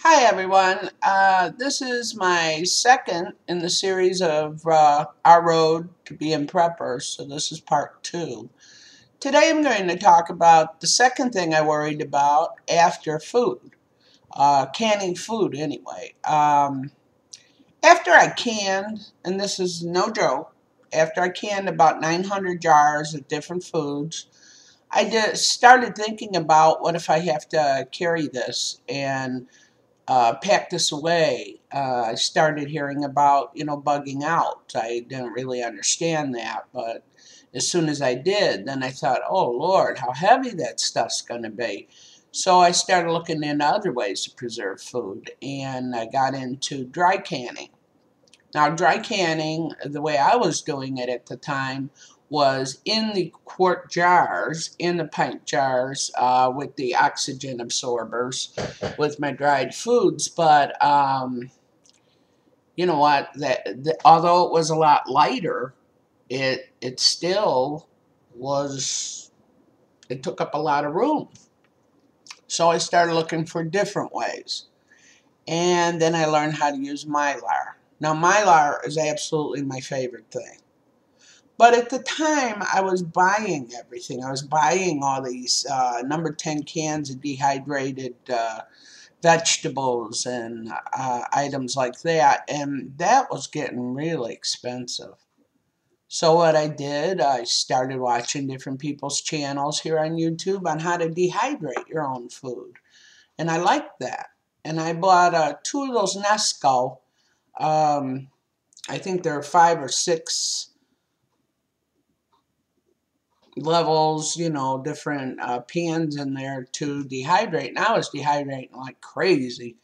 Hi everyone, this is my second in the series of Our Road to Being Preppers, so this is part 2. Today I'm going to talk about the second thing I worried about after food, canning food anyway. After I canned, and this is no joke, after I canned about 900 jars of different foods, I started thinking about what if I have to carry this and pack this away. I started hearing about, bugging out. I didn't really understand that, but as soon as I did, then I thought, oh Lord, how heavy that stuff's going to be. So I started looking into other ways to preserve food, and I got into dry canning. Now, dry canning, the way I was doing it at the time, was in the quart jars, in the pint jars, with the oxygen absorbers, with my dried foods. But you know what? Although it was a lot lighter, it still was. It took up a lot of room. So I started looking for different ways. And then I learned how to use Mylar. Now, Mylar is absolutely my favorite thing. But at the time, I was buying everything. I was buying all these number 10 cans of dehydrated vegetables and items like that. And that was getting really expensive. So what I did, I started watching different people's channels here on YouTube on how to dehydrate your own food. And I liked that. And I bought 2 of those Nesco. I think there are 5 or 6 levels, different pans in there to dehydrate. And I was dehydrating like crazy.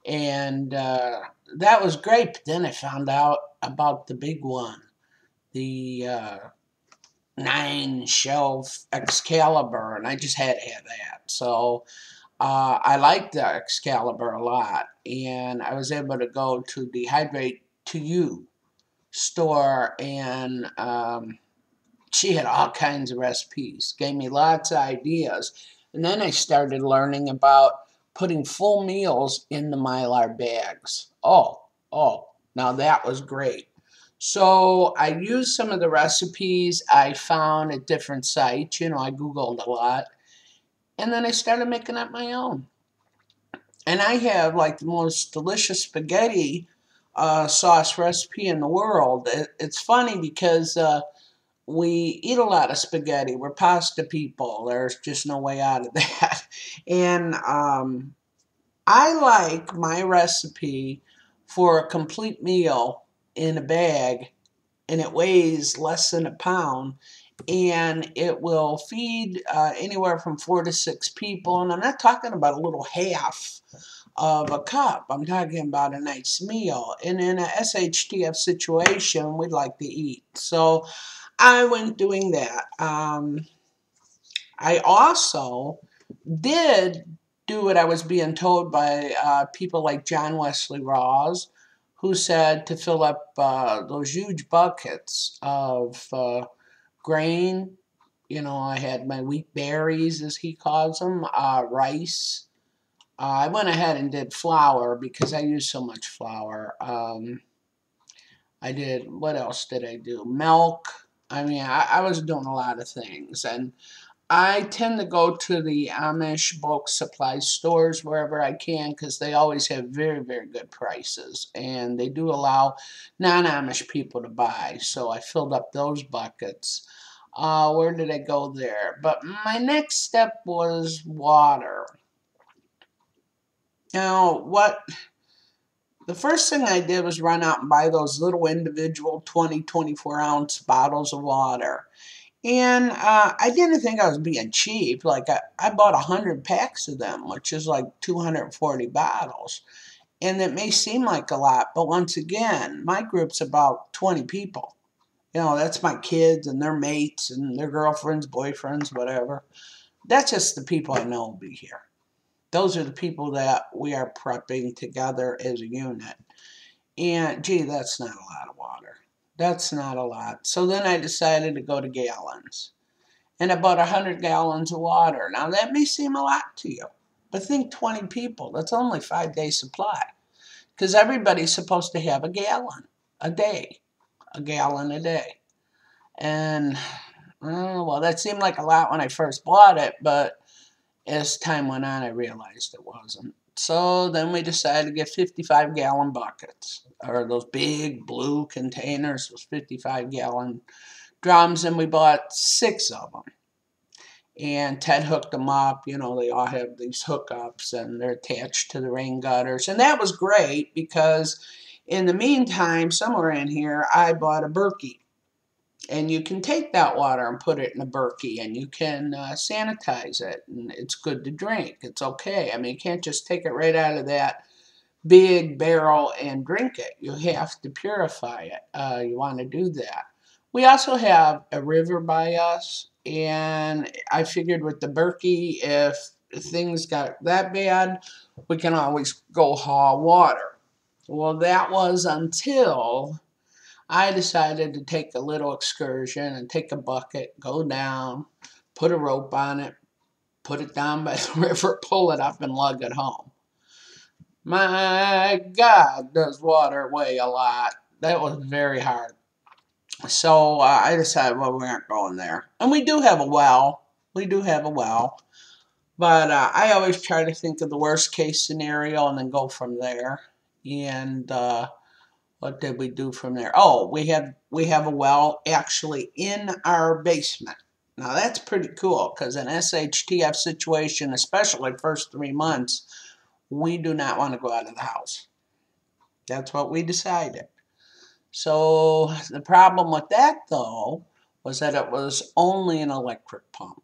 And that was great. But then I found out about the big one, the 9 shelf Excalibur, and I just had to have that. So I liked the Excalibur a lot, and I was able to go to Dehydrate to You store, and she had all kinds of recipes, gave me lots of ideas. And then I started learning about putting full meals in the Mylar bags. Oh, now that was great. So I used some of the recipes I found at different sites. I Googled a lot. And then I started making up my own. And I have like the most delicious spaghetti sauce recipe in the world. It's funny because we eat a lot of spaghetti. We're pasta people. There's just no way out of that. And I like my recipe for a complete meal in a bag, and it weighs less than a pound, and it will feed anywhere from 4 to 6 people. And I'm not talking about a little half of a cup. I'm talking about a nice meal. And in a SHTF situation, we'd like to eat. So I went doing that. I also did do what I was being told by people like John Wesley Rawls, who said to fill up those huge buckets of grain. I had my wheat berries, as he calls them, rice. I went ahead and did flour because I use so much flour. I did, what else did I do? Milk. I mean, I was doing a lot of things. And I tend to go to the Amish bulk supply stores wherever I can because they always have very, very good prices. And they do allow non-Amish people to buy. So I filled up those buckets. Where did I go there? But my next step was water. Now, the first thing I did was run out and buy those little individual 20, 24-ounce bottles of water. And I didn't think I was being cheap. Like, I bought 100 packs of them, which is like 240 bottles. And it may seem like a lot, but once again, my group's about 20 people. That's my kids and their mates and their girlfriends, boyfriends, whatever. That's just the people I know will be here. Those are the people that we are prepping together as a unit. And, gee, that's not a lot of water. That's not a lot. So then I decided to go to gallons. And I bought 100 gallons of water. Now, that may seem a lot to you. But think 20 people. That's only 5 day supply. Because everybody's supposed to have a gallon a day. A gallon a day. And, well, that seemed like a lot when I first bought it, but as time went on, I realized it wasn't. So then we decided to get 55-gallon buckets, or those big blue containers, those 55-gallon drums, and we bought 6 of them. And Ted hooked them up. You know, they all have these hookups, and they're attached to the rain gutters. And that was great because in the meantime, somewhere in here, I bought a Berkey. And you can take that water and put it in a Berkey, and you can sanitize it, and it's good to drink. It's okay. I mean, you can't just take it right out of that big barrel and drink it. You have to purify it. You want to do that. We also have a river by us, and I figured with the Berkey, if things got that bad, we can always go haul water. Well, that was until I decided to take a little excursion and take a bucket, go down, put a rope on it, put it down by the river, pull it up, and lug it home. My God, does water weigh a lot. That was very hard. So I decided, well, we aren't going there. And we do have a well. We do have a well. But I always try to think of the worst case scenario and then go from there. And what did we do from there? Oh, we have a well actually in our basement. Now that's pretty cool because an SHTF situation, especially first 3 months, we do not want to go out of the house. That's what we decided. So the problem with that though was that it was only an electric pump.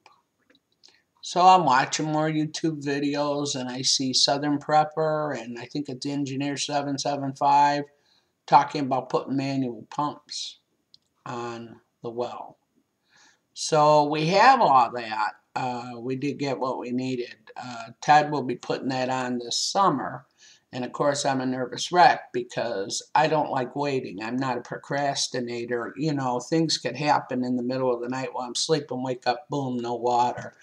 So I'm watching more YouTube videos and I see Southern Prepper and I think it's Engineer 775 talking about putting manual pumps on the well. So we have all that. We did get what we needed. Ted will be putting that on this summer. And of course, I'm a nervous wreck because I don't like waiting. I'm not a procrastinator. You know, things could happen in the middle of the night while I'm sleeping, wake up, boom, no water.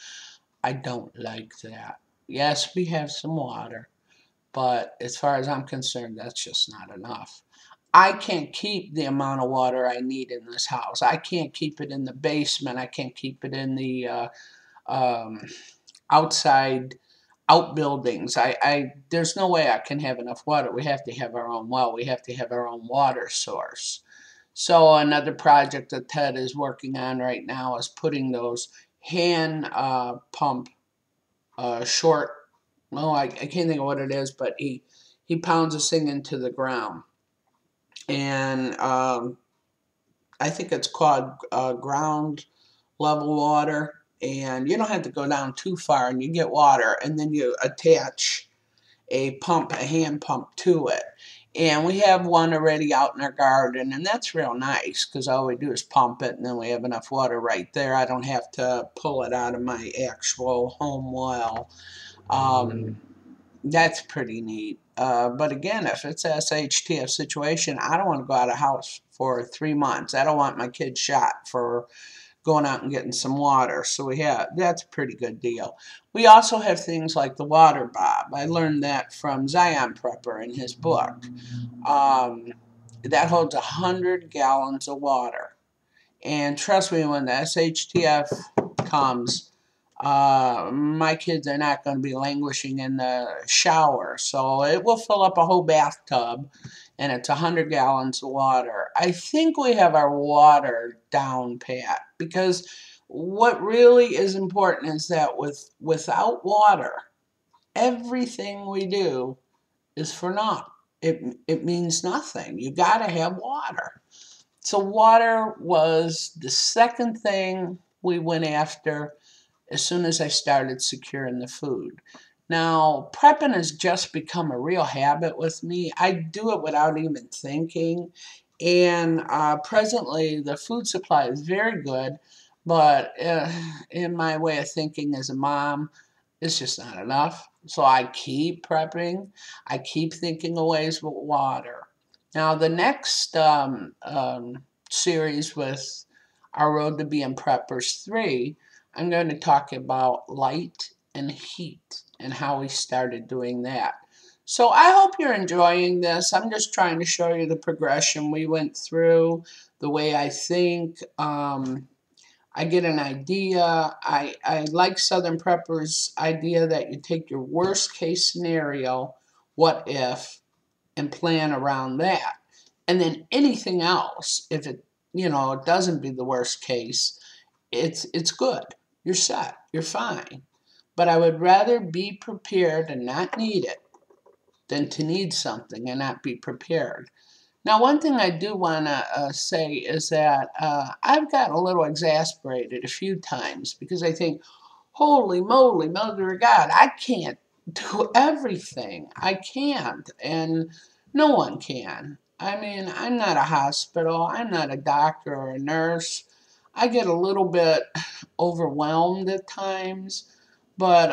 I don't like that. Yes, we have some water, but as far as I'm concerned, that's just not enough. I can't keep the amount of water I need in this house. I can't keep it in the basement. I can't keep it in the um, outside outbuildings. There's no way I can have enough water. We have to have our own well. We have to have our own water source. So another project that Ted is working on right now is putting those hand pump short. Well, I can't think of what it is, but he pounds this thing into the ground, and I think it's called ground level water. And you don't have to go down too far, and you get water, and then you attach a pump, a hand pump to it. And we have one already out in our garden, and that's real nice because all we do is pump it, and then we have enough water right there. I don't have to pull it out of my actual home well. That's pretty neat. But again, if it's a SHTF situation, I don't want to go out of the house for 3 months. I don't want my kids shot for going out and getting some water. So that's a pretty good deal. We also have things like the water bob. I learned that from Zion Prepper in his book. That holds 100 gallons of water. And trust me, when the SHTF comes, my kids are not going to be languishing in the shower. So it will fill up a whole bathtub, and it's 100 gallons of water. I think we have our water down pat, because what really is important is that without water, everything we do is for naught. It means nothing. You got to have water. So water was the second thing we went after as soon as I started securing the food. Now, prepping has just become a real habit with me. I do it without even thinking. And presently, the food supply is very good. But in my way of thinking as a mom, it's just not enough. So I keep prepping. I keep thinking of ways with water. Now, the next series with Our Road to Being Preppers 3, I'm going to talk about light and heat. and how we started doing that. So I hope you're enjoying this. I'm just trying to show you the progression we went through, the way I think. I get an idea. I like Southern Prepper's idea that you take your worst case scenario, what if, and plan around that. And then anything else, if it, it doesn't be the worst case, it's good. You're set. You're fine. But I would rather be prepared and not need it than to need something and not be prepared. Now, one thing I do want to say is that I've gotten a little exasperated a few times because I think, holy moly, mother of God, I can't do everything. I can't, and no one can. I mean, I'm not a hospital. I'm not a doctor or a nurse. I get a little bit overwhelmed at times, but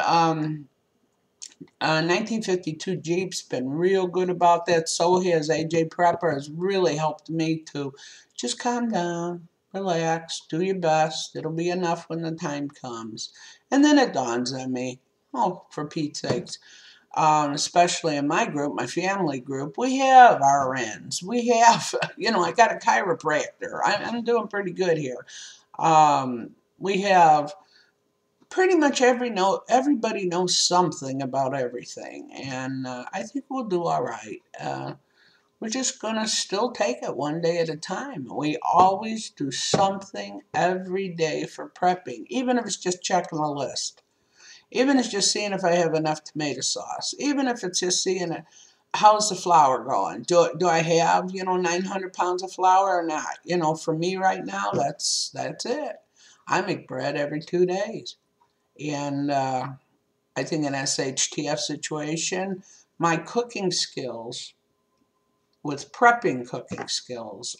1952 Jeep's been real good about that. So has AJ Prepper, has really helped me to just calm down, relax, do your best. It'll be enough when the time comes. And then it dawns on me, oh, for Pete's sakes, especially in my group, my family group, we have RNs. We have, I got a chiropractor. I'm doing pretty good here. We have pretty much everybody knows something about everything, and I think we'll do all right. We're just gonna still take it one day at a time. We always do something every day for prepping, even if it's just checking a list, even if it's just seeing if I have enough tomato sauce, even if it's just seeing how's the flour going. Do I have 900 pounds of flour or not? For me right now, that's it. I make bread every 2 days. And I think in SHTF situation, my cooking skills, with prepping cooking skills,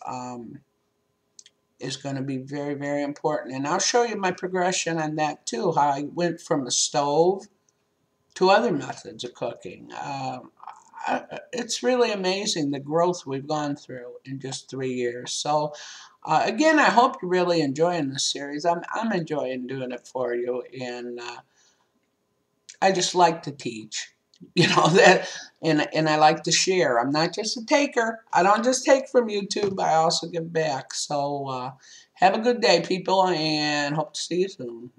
is going to be very, very important. And I'll show you my progression on that too, how I went from a stove to other methods of cooking. It's really amazing the growth we've gone through in just 3 years. So again, I hope you're really enjoying this series. I'm enjoying doing it for you, and I just like to teach, that, and I like to share. I'm not just a taker. I don't just take from YouTube. I also give back. So have a good day, people, and hope to see you soon.